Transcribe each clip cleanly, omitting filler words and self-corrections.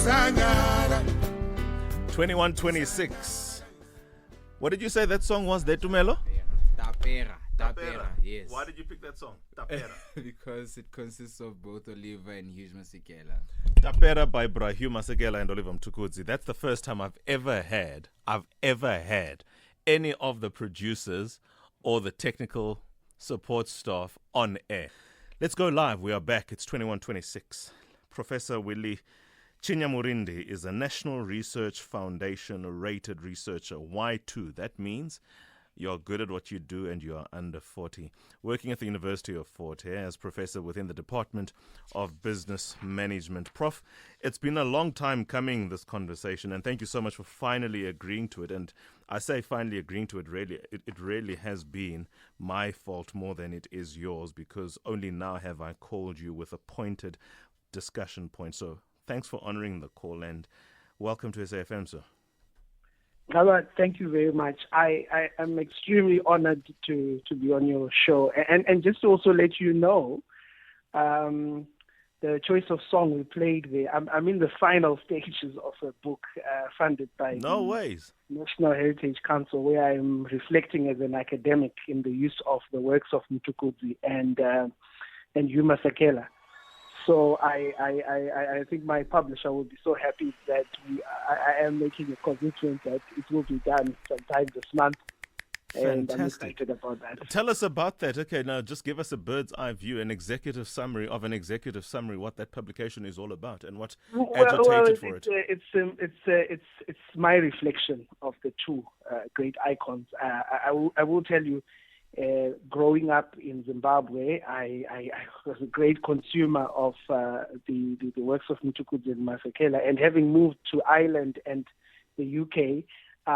2126. What did you say that song was, Detumelo? Tapera, yes. Why did you pick that song, Tapera? Because it consists of both Oliver and Hugh Masekela. Tapera by Hugh Masekela and Oliver Mtukudzi. That's the first time I've ever had any of the producers or the technical support staff on air. Let's go live. We are back. It's 2126. Professor Willie Chinyamurindi is a National Research Foundation rated researcher. Y2. That means you're good at what you do and you're under 40. Working at the University of Fort Hare as professor within the Department of Business Management. Prof, it's been a long time coming, this conversation, and thank you so much for finally agreeing to it. And I say finally agreeing to it, it really has been my fault more than it is yours, because only now have I called you with a pointed discussion point. So thanks for honoring the call and welcome to SAFM, sir. Robert, thank you very much. I am extremely honored to be on your show. And just to also let you know, the choice of song we played there, I'm in the final stages of a book funded by National Heritage Council, where I'm reflecting as an academic in the use of the works of Mtukudzi and Hugh Masekela. So I think my publisher will be so happy that I am making a commitment that it will be done sometime this month. Fantastic. And I'm excited about that. Tell us about that. Okay, now just give us a bird's eye view, an executive summary, what that publication is all about and what agitated for it. It's my reflection of the two great icons. I will tell you, growing up in Zimbabwe, I was a great consumer of the works of Mtukudzi and Masekela, and having moved to Ireland and the UK,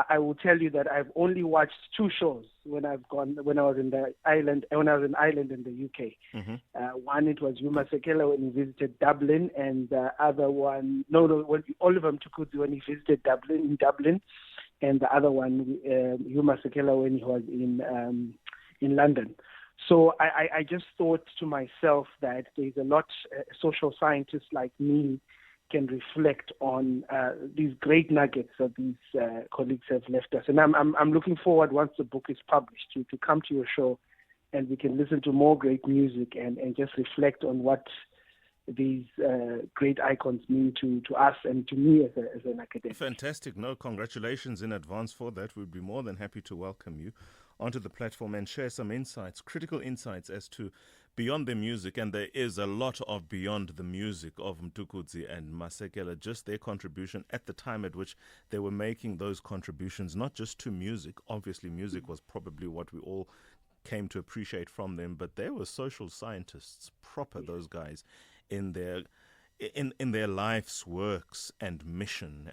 I will tell you that I've only watched two shows when I was in Ireland and the UK. Mm-hmm. One, it was Hugh Masekela when he visited Dublin, and the other one, Oliver Mtukudzi when he visited Dublin, and the other one, Hugh Masekela when he was in London. So I just thought to myself that there's a lot social scientists like me can reflect on these great nuggets that these colleagues have left us. And I'm looking forward, once the book is published, to come to your show and we can listen to more great music and just reflect on what these great icons mean to us and to me as an academic. Fantastic. No, congratulations in advance for that. We'd be more than happy to welcome you onto the platform and share some insights, critical insights as to beyond the music, and there is a lot of beyond the music of Mtukudzi and Masekela, just their contribution at the time at which they were making those contributions, not just to music. Obviously, music was probably what we all came to appreciate from them, but they were social scientists, proper, those guys, in their life's works and mission,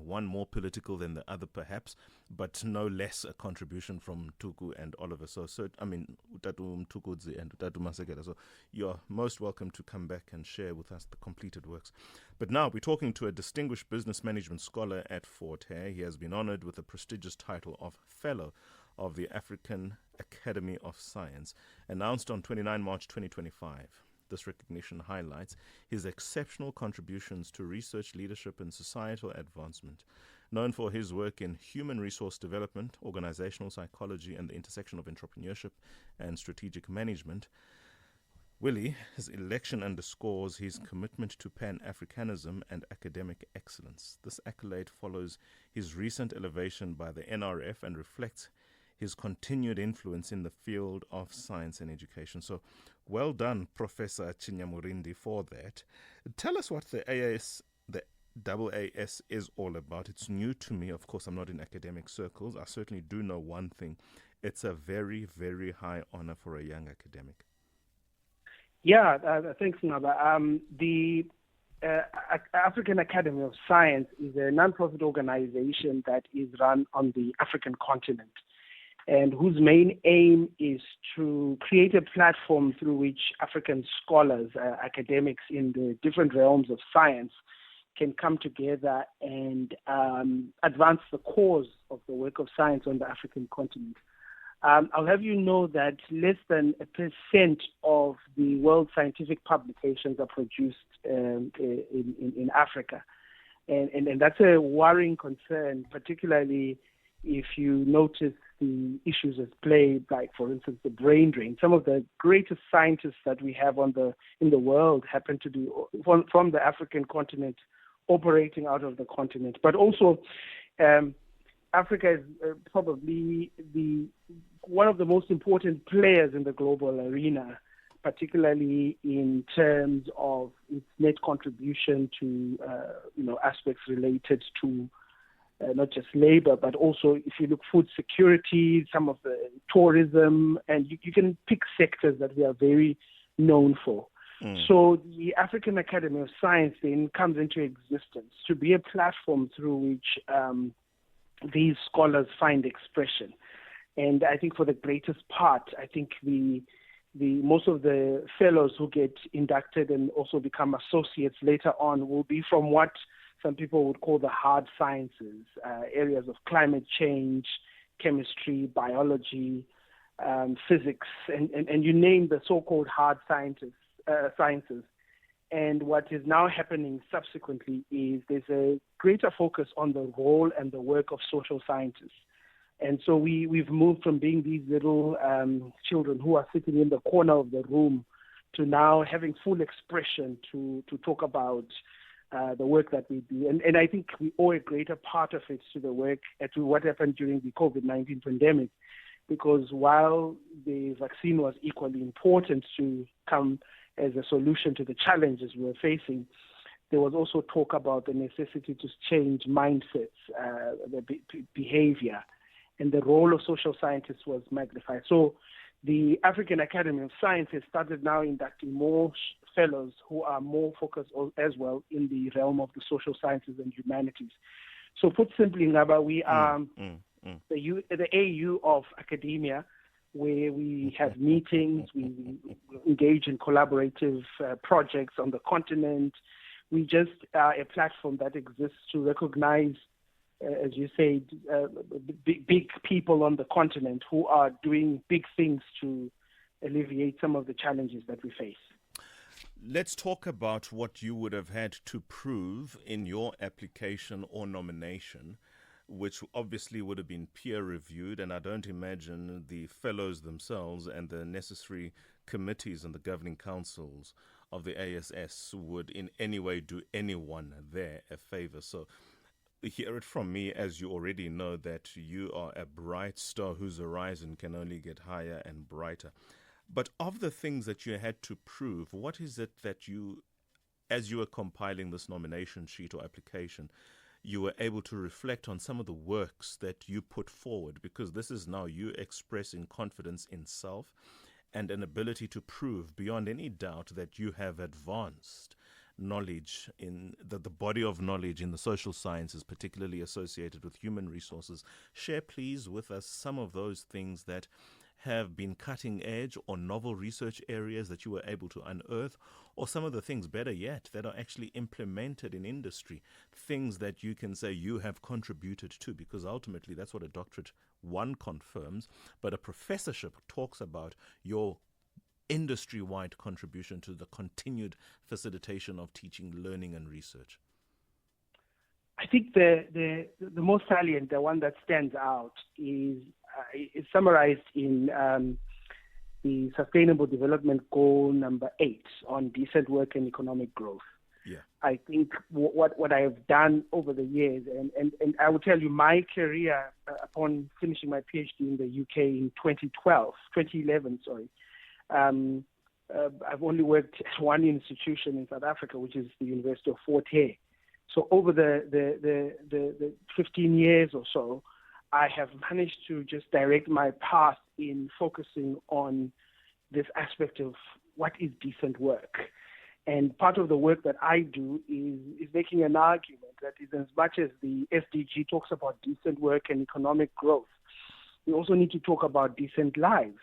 one more political than the other perhaps, but no less a contribution from Tuku and Oliver. So Utatu Mtukudzi and Utatu Masekela. So you're most welcome to come back and share with us the completed works. But now we're talking to a distinguished business management scholar at Fort Hare. He has been honored with the prestigious title of Fellow of the African Academy of Science, announced on 29 March 2025. This recognition highlights his exceptional contributions to research, leadership, and societal advancement. Known for his work in human resource development, organizational psychology, and the intersection of entrepreneurship and strategic management, Willie's election underscores his commitment to Pan-Africanism and academic excellence. This accolade follows his recent elevation by the NRF and reflects his continued influence in the field of science and education. So well done, Professor Chinyamurindi, for that. Tell us what the AAS is all about. It's new to me. Of course, I'm not in academic circles. I certainly do know one thing. It's a very, very high honor for a young academic. Yeah, thanks, Naba. The African Academy of Science is a non-profit organization that is run on the African continent, and whose main aim is to create a platform through which African scholars, academics in the different realms of science can come together and advance the cause of the work of science on the African continent. I'll have you know that less than 1% of the world's scientific publications are produced in Africa. And that's a worrying concern, particularly if you notice the issues at play, like, for instance, the brain drain. Some of the greatest scientists that we have in the world happen to be from the African continent, operating out of the continent. But also, Africa is probably one of the most important players in the global arena, particularly in terms of its net contribution to aspects related to not just labor, but also, if you look, food security, some of the tourism, and you can pick sectors that we are very known for. So the African Academy of Science then comes into existence to be a platform through which these scholars find expression. And I think for the greatest part, I think the most of the fellows who get inducted and also become associates later on will be from what some people would call the hard sciences, areas of climate change, chemistry, biology, physics, and you name the so-called hard sciences. And what is now happening subsequently is there's a greater focus on the role and the work of social scientists. And so we've moved from being these little children who are sitting in the corner of the room to now having full expression to talk about the work that we do. And I think we owe a greater part of it to the work, to what happened during the COVID-19 pandemic, because while the vaccine was equally important to come as a solution to the challenges we were facing, there was also talk about the necessity to change mindsets, the behavior, and the role of social scientists was magnified. So the African Academy of Science has started now inducting more fellows who are more focused as well in the realm of the social sciences and humanities. So put simply, Ngaba, we are the AU of academia, where we have meetings, we engage in collaborative projects on the continent. We just are a platform that exists to recognize, as you said, big people on the continent who are doing big things to alleviate some of the challenges that we face. Let's talk about what you would have had to prove in your application or nomination, which obviously would have been peer-reviewed, and I don't imagine the fellows themselves and the necessary committees and the governing councils of the ASS would in any way do anyone there a favor. So hear it from me, as you already know, that you are a bright star whose horizon can only get higher and brighter. But of the things that you had to prove, what is it that you, as you were compiling this nomination sheet or application, you were able to reflect on some of the works that you put forward? Because this is now you expressing confidence in self and an ability to prove beyond any doubt that you have advanced knowledge in the body of knowledge in the social sciences, particularly associated with human resources. Share, please, with us some of those things that have been cutting edge or novel research areas that you were able to unearth, or some of the things, better yet, that are actually implemented in industry, things that you can say you have contributed to, because ultimately that's what a doctorate one confirms, but a professorship talks about your industry-wide contribution to the continued facilitation of teaching, learning, and research. I think the most salient, the one that stands out, is summarized in the Sustainable Development Goal number 8 on decent work and economic growth. Yeah. I think what I have done over the years, and I will tell you, my career upon finishing my PhD in the UK in 2011, I've only worked at one institution in South Africa, which is the University of Fort Hare. So over the 15 years or so, I have managed to just direct my path in focusing on this aspect of what is decent work. And part of the work that I do is making an argument that is, as much as the SDG talks about decent work and economic growth, we also need to talk about decent lives,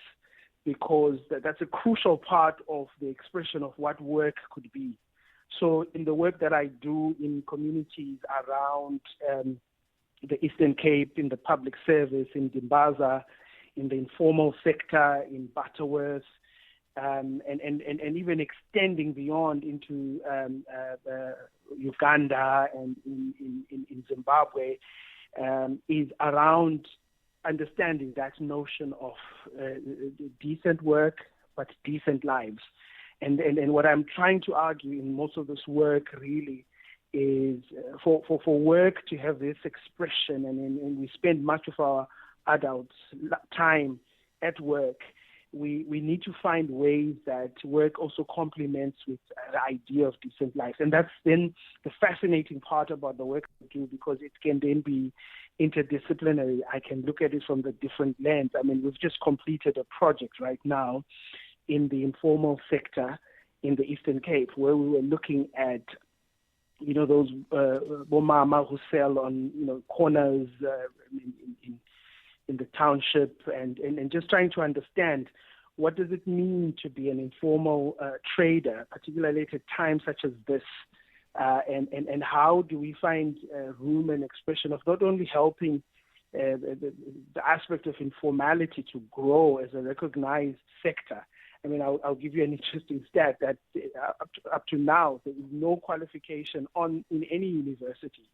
because that's a crucial part of the expression of what work could be. So in the work that I do in communities around the Eastern Cape, in the public service, in Dimbaza, in the informal sector, in Butterworth, and even extending beyond into Uganda and in Zimbabwe, is around understanding that notion of decent work but decent lives. And what I'm trying to argue in most of this work really is for work to have this expression, and we spend much of our adults' time at work. We need to find ways that work also complements with the idea of decent life. And that's then the fascinating part about the work I do, because it can then be interdisciplinary. I can look at it from the different lens. I mean, we've just completed a project right now in the informal sector in the Eastern Cape, where we were looking at, those bomama who sell on, corners in the township, and just trying to understand what does it mean to be an informal trader, particularly at a time such as this, and how do we find room and expression of not only helping the aspect of informality to grow as a recognized sector. I mean, I'll give you an interesting stat that up to now, there is no qualification in any university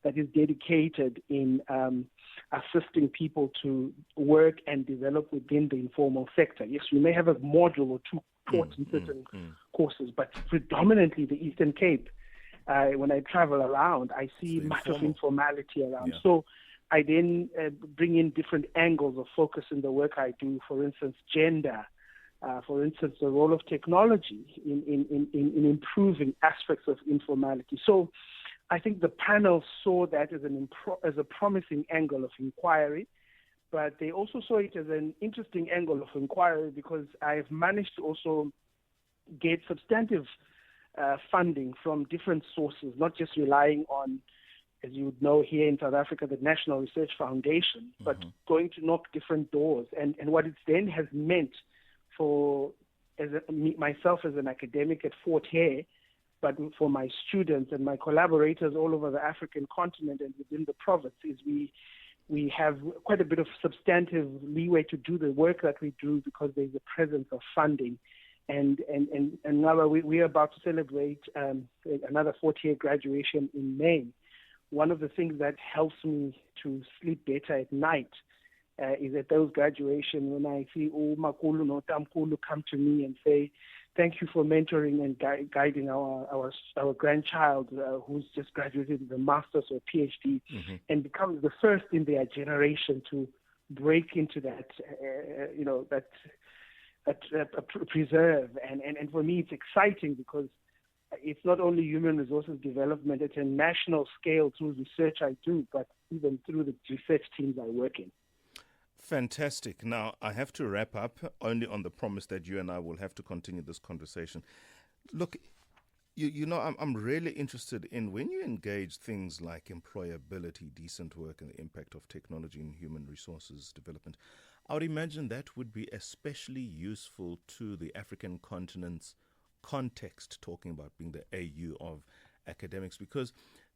that is dedicated in assisting people to work and develop within the informal sector. Yes, we may have a module or two taught in certain courses, but predominantly the Eastern Cape, when I travel around, I see much of informality around. Yeah. So I then bring in different angles of focus in the work I do, for instance, gender, for instance, the role of technology in improving aspects of informality. So I think the panel saw that as a promising angle of inquiry, but they also saw it as an interesting angle of inquiry because I've managed to also get substantive funding from different sources, not just relying on, as you would know here in South Africa, the National Research Foundation, but going to knock different doors. And what it then has meant for myself as an academic at Fort Hare, but for my students and my collaborators all over the African continent and within the province, is we have quite a bit of substantive leeway to do the work that we do because there's a presence of funding. And now we are about to celebrate another 40-year graduation in May. One of the things that helps me to sleep better at night is at those graduation when I see Makulu no Tamkulu come to me and say, thank you for mentoring and guiding our grandchild who's just graduated with a master's or PhD, and becomes the first in their generation to break into that, preserve. And for me, it's exciting because it's not only human resources development at a national scale through research I do, but even through the research teams I work in. Fantastic. Now, I have to wrap up only on the promise that you and I will have to continue this conversation. Look, I'm really interested in when you engage things like employability, decent work, and the impact of technology in human resources development. I would imagine that would be especially useful to the African continent's context, talking about being the AU of academics, because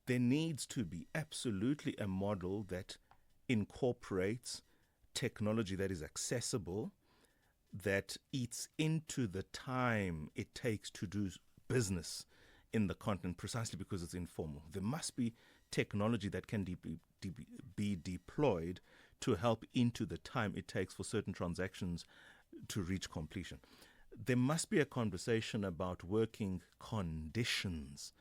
there needs to be absolutely a model that incorporates technology that is accessible, that eats into the time it takes to do business in the continent, precisely because it's informal. There must be technology that can be deployed to help into the time it takes for certain transactions to reach completion. There must be a conversation about working conditions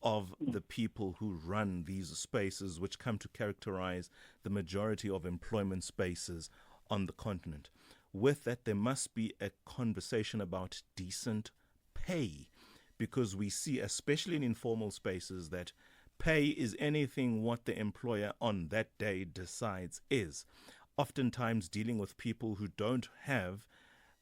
of the people who run these spaces, which come to characterize the majority of employment spaces on the continent. With that, there must be a conversation about decent pay, because we see, especially in informal spaces, that pay is anything what the employer on that day decides is. Oftentimes dealing with people who don't have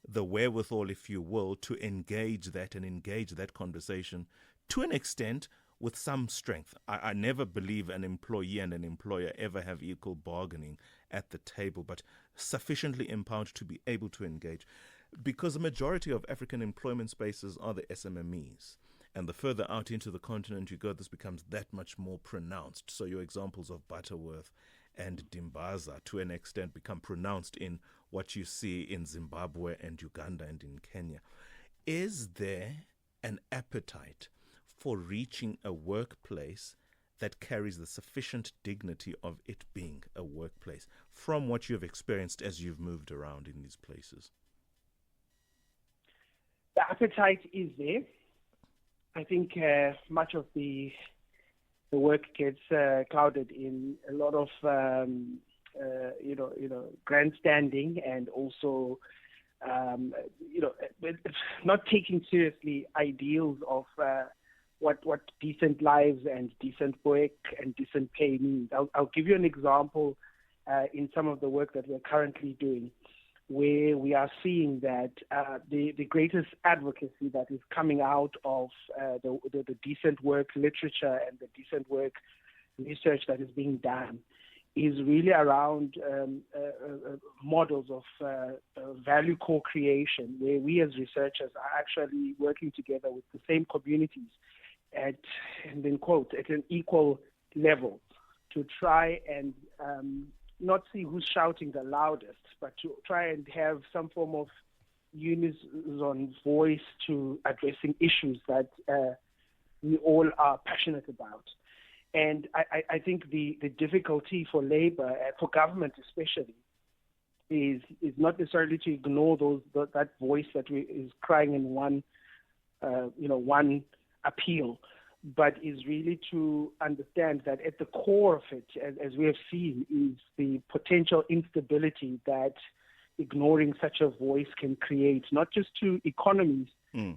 the wherewithal, if you will, to engage that conversation to an extent with some strength. I never believe an employee and an employer ever have equal bargaining at the table, but sufficiently empowered to be able to engage. Because the majority of African employment spaces are the SMMEs. And the further out into the continent you go, this becomes that much more pronounced. So your examples of Butterworth and Dimbaza to an extent become pronounced in what you see in Zimbabwe and Uganda and in Kenya. Is there an appetite for reaching a workplace that carries the sufficient dignity of it being a workplace from what you've experienced as you've moved around in these places? The appetite is there. I think much of the work gets clouded in a lot of grandstanding, and also not taking seriously ideals of what decent lives and decent work and decent pay means. I'll give you an example in some of the work that we're currently doing, where we are seeing that the greatest advocacy that is coming out of the decent work literature and the decent work research that is being done is really around models of value co-creation, where we as researchers are actually working together with the same communities at, and in quote, at an equal level to try and not see who's shouting the loudest, but to try and have some form of unison voice to addressing issues that we all are passionate about. And I think the difficulty for labor, for government especially, is not necessarily to ignore that voice that is crying in one appeal, but is really to understand that at the core of it, as we have seen, is the potential instability that ignoring such a voice can create, not just to economies,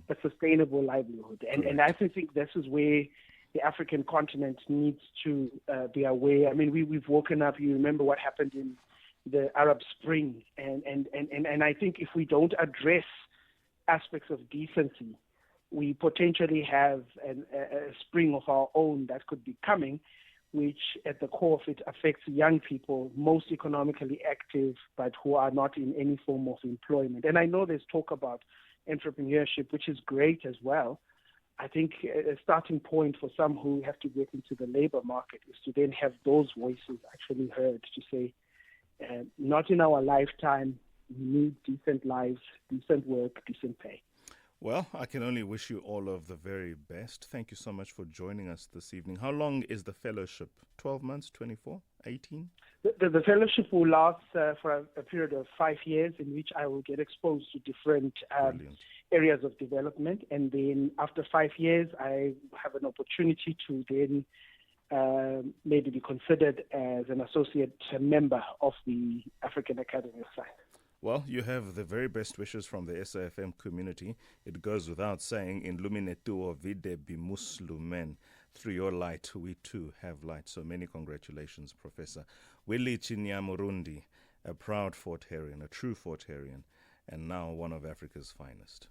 but sustainable livelihood. And I think this is where the African continent needs to be aware. I mean, we've woken up. You remember what happened in the Arab Spring, and I think if we don't address aspects of decency, we potentially have a spring of our own that could be coming, which at the core of it affects young people, most economically active, but who are not in any form of employment. And I know there's talk about entrepreneurship, which is great as well. I think a starting point for some who have to get into the labor market is to then have those voices actually heard, to say, not in our lifetime, we need decent lives, decent work, decent pay. Well, I can only wish you all of the very best. Thank you so much for joining us this evening. How long is the fellowship? 12 months, 24, 18? The fellowship will last for a period of 5 years, in which I will get exposed to different areas of development. And then after 5 years, I have an opportunity to then maybe be considered as an associate member of the African Academy of Science. Well, you have the very best wishes from the SAFM community. It goes without saying, in Luminetuo vide bimuslumen. Through your light, we too have light. So many congratulations, Professor Willie Chinyamurindi, a proud Fort Harean, a true Fort Harean, and now one of Africa's finest.